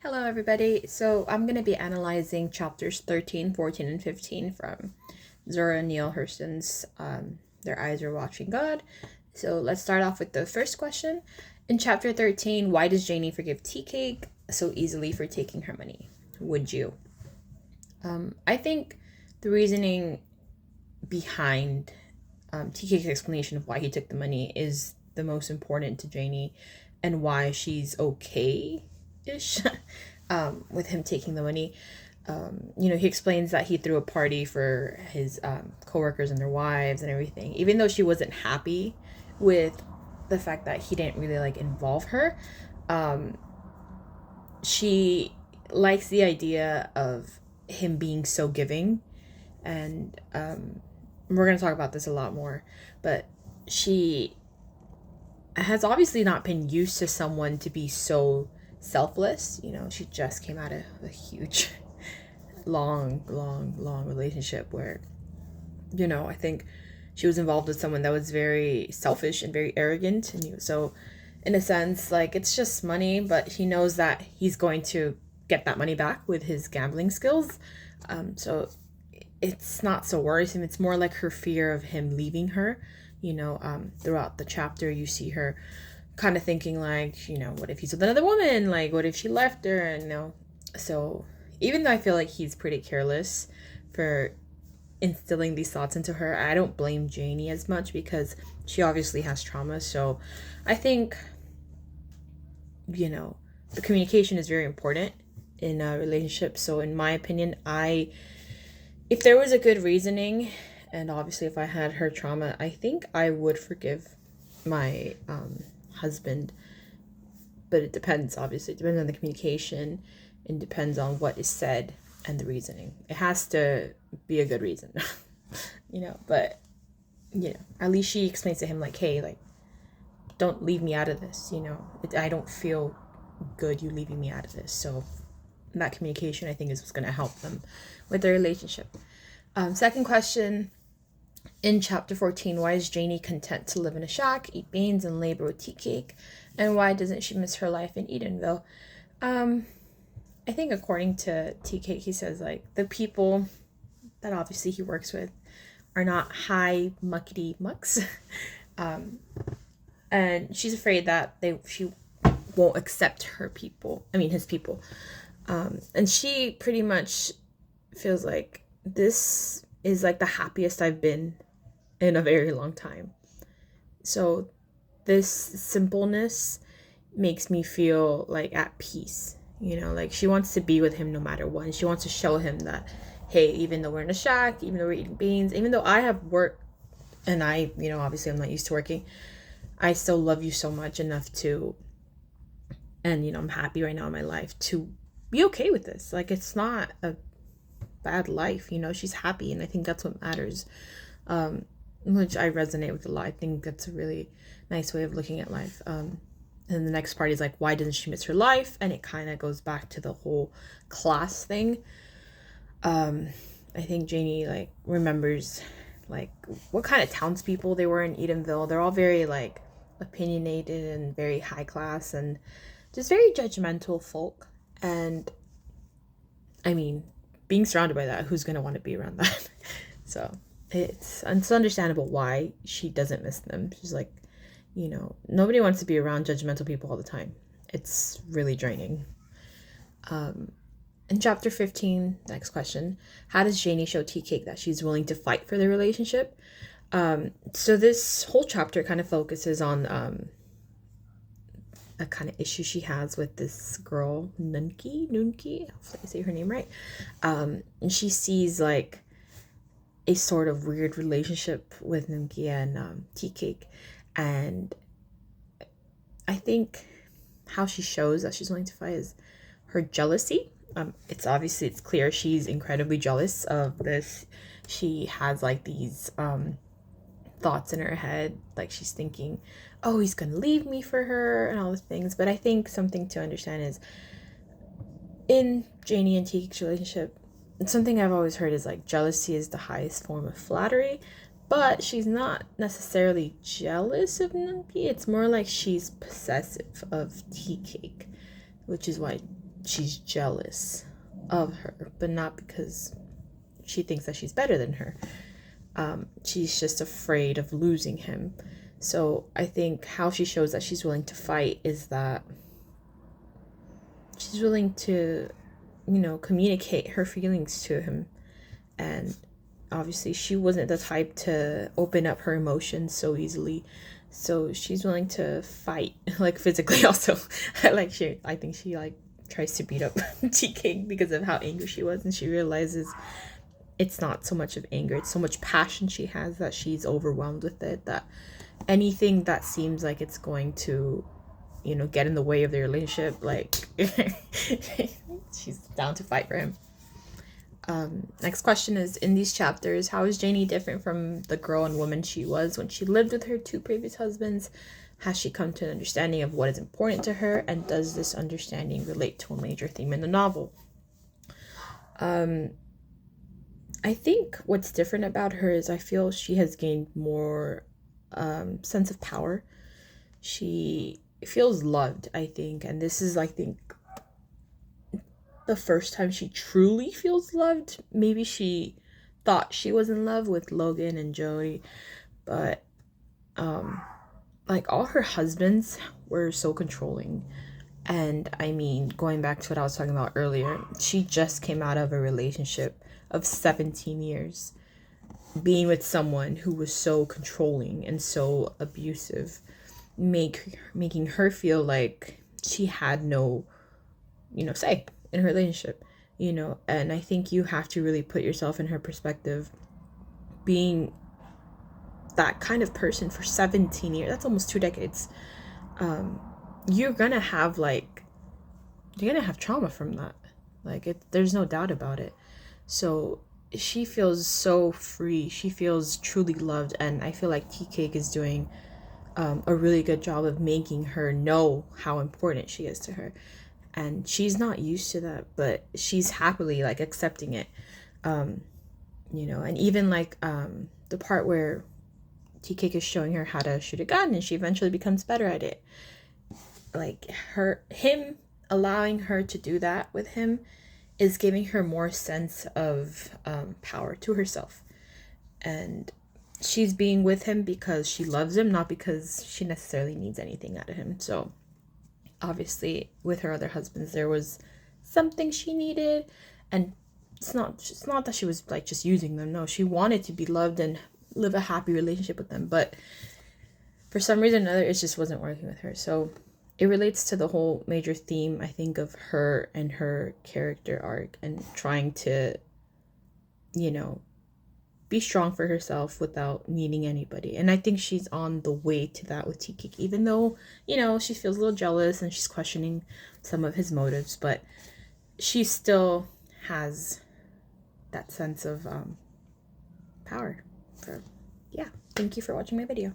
Hello, everybody. So I'm going to be analyzing chapters 13, 14, and 15 from Zora Neale Hurston's Their Eyes Are Watching God. So let's start off with the first question. In chapter 13, why does Janie forgive Tea Cake so easily for taking her money? Would you? I think the reasoning behind Tea Cake's explanation of why he took the money is the most important to Janie and why she's okay-ish with him taking the money. He explains that he threw a party for his coworkers and their wives and everything, even though she wasn't happy with the fact that he didn't really involve her. She likes the idea of him being so giving, and we're going to talk about this a lot more, but she has obviously not been used to someone to be so selfless. She just came out of a huge long relationship where I think she was involved with someone that was very selfish and very arrogant, and so in a sense, it's just money, but he knows that he's going to get that money back with his gambling skills. So it's not so worrisome. It's more like her fear of him leaving her. Throughout the chapter, you see her kind of thinking what if he's with another woman? What if she left her? And so even though I feel like he's pretty careless for instilling these thoughts into her, I don't blame Janie as much because she obviously has trauma. So I think, the communication is very important in a relationship. So in my opinion, if there was a good reasoning, and obviously if I had her trauma, I think I would forgive my husband. But it depends, obviously. It depends on the communication. It depends on what is said and the reasoning. It has to be a good reason. But at least she explains to him hey, don't leave me out of this. I don't feel good you leaving me out of this. So that communication, I think, is what's going to help them with their relationship. Second question, in chapter 14, why is Janie content to live in a shack, eat beans, and labor with Tea Cake? And why doesn't she miss her life in Edenville? I think according to Tea Cake, he says the people that obviously he works with are not high muckety mucks. And she's afraid that she won't accept his people. And she pretty much feels like this is the happiest I've been in a very long time. So this simpleness makes me feel at peace. She wants to be with him no matter what. And she wants to show him that, hey, even though we're in a shack, even though we're eating beans, even though I have work and I, obviously I'm not used to working, I still love you so much enough to, and I'm happy right now in my life to be okay with this. It's not a bad life. She's happy, and I think that's what matters. Which I resonate with a lot. I think that's a really nice way of looking at life. And the next part is why doesn't she miss her life? And it kind of goes back to the whole class thing. I think Janie remembers what kind of townspeople they were in Edenville. They're all very opinionated and very high class and just very judgmental folk. And I mean, being surrounded by that, who's gonna want to be around that? So it's understandable why she doesn't miss them. She's nobody wants to be around judgmental people all the time. It's really draining. In chapter 15, next question, how does Janie show Tea Cake that she's willing to fight for the relationship? So this whole chapter kind of focuses on a kind of issue she has with this girl, Nunki, hopefully I say her name right. And she sees a sort of weird relationship with Nunki and Tea Cake. And I think how she shows that she's willing to fight is her jealousy. It's clear she's incredibly jealous of this. She has these thoughts in her head, she's thinking, oh, he's gonna leave me for her and all the things. But I think something to understand is in Janie and Tea Cake's relationship, something I've always heard is jealousy is the highest form of flattery. But she's not necessarily jealous of Nunki. It's more she's possessive of Tea Cake, which is why she's jealous of her, but not because she thinks that she's better than her. She's just afraid of losing him. So I think how she shows that she's willing to fight is that she's willing to, communicate her feelings to him. And obviously she wasn't the type to open up her emotions so easily. So she's willing to fight, like physically also. I think she like tries to beat up TK because of how angry she was, and she realizes it's not so much of anger, it's so much passion she has that she's overwhelmed with it, that anything that seems like it's going to, get in the way of their relationship, like she's down to fight for him. Next question is, in these chapters, how is Janie different from the girl and woman she was when she lived with her 2 previous husbands? Has she come to an understanding of what is important to her, and does this understanding relate to a major theme in the novel? I think what's different about her is I feel she has gained more sense of power. She feels loved, I think, and this is, I think, the first time she truly feels loved. Maybe she thought she was in love with Logan and Joey, but like all her husbands were so controlling. And I mean, going back to what I was talking about earlier, she just came out of a relationship of 17 years being with someone who was so controlling and so abusive, making her feel like she had no, say in her relationship, and I think you have to really put yourself in her perspective. Being that kind of person for 17 years, that's almost 2 decades. You're gonna have trauma from that. There's no doubt about it. So she feels so free. She feels truly loved, and I feel like Tea Cake is doing a really good job of making her know how important she is to her. And she's not used to that, but she's happily accepting it. And even the part where Tea Cake is showing her how to shoot a gun and she eventually becomes better at it. Him allowing her to do that with him is giving her more sense of power to herself. And she's being with him because she loves him, not because she necessarily needs anything out of him. So obviously with her other husbands there was something she needed, and it's not that she was just using them. No, she wanted to be loved and live a happy relationship with them, but for some reason or another it just wasn't working with her. So it relates to the whole major theme, I think, of her and her character arc and trying to be strong for herself without needing anybody. And I think she's on the way to that with Tea Cake, even though, she feels a little jealous and she's questioning some of his motives, but she still has that sense of power. Yeah, thank you for watching my video.